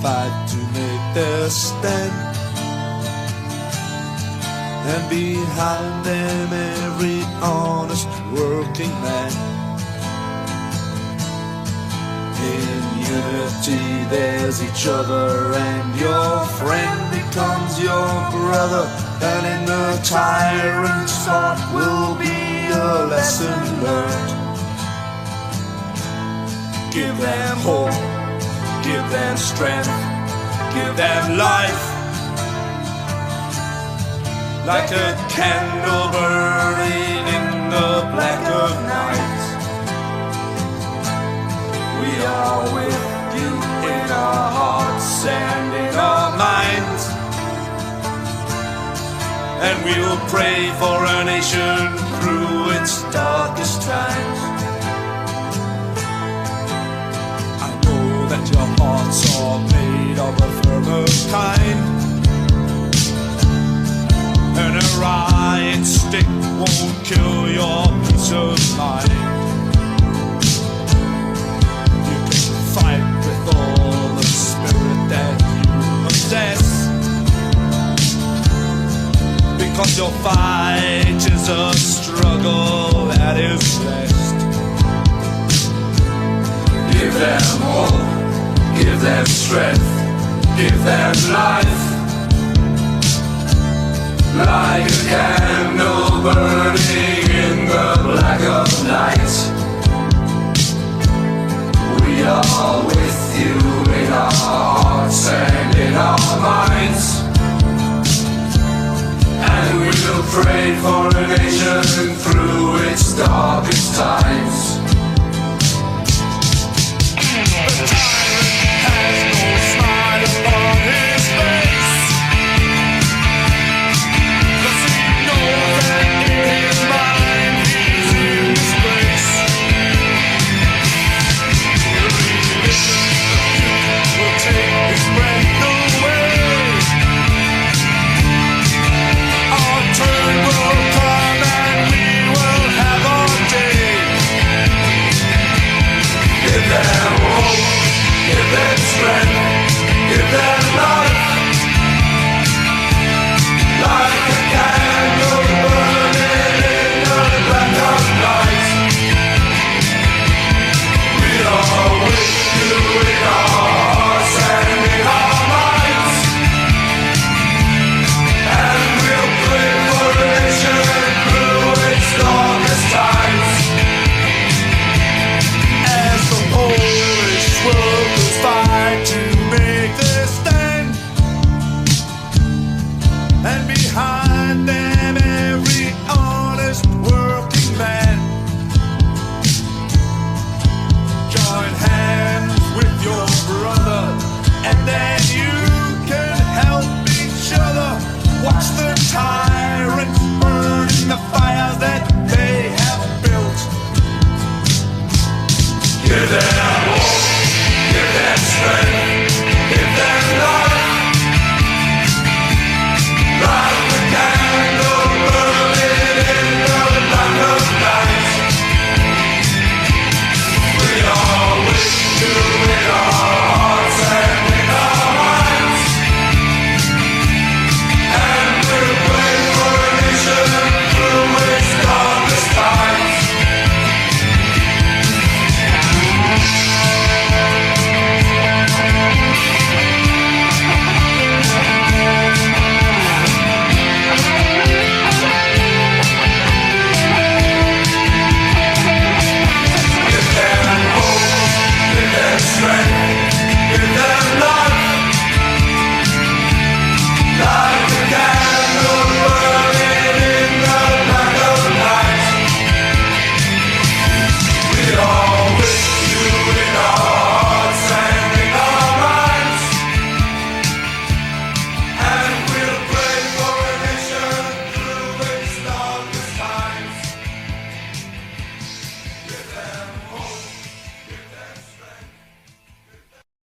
fight to make their stand, and behind them every honest working man. In unity there's each other, and your friend becomes your brother, and in the tyrant's heart will be a lesson learned. Give them hope, give them strength, give them life, like a candle burning in the black of night. We are with you in our hearts and in our minds, and we'll pray for a nation through its darkest times. I know that your hearts are made of a firmer kind, and a riot stick won't kill your peace of mind. You can fight with all the spirit that you possess, because your fight is a struggle that is blessed. Give them hope, give them strength, give them life, like a candle burning in the black of night. We are with you in our hearts and in our minds, and we'll pray for a nation through its darkest times.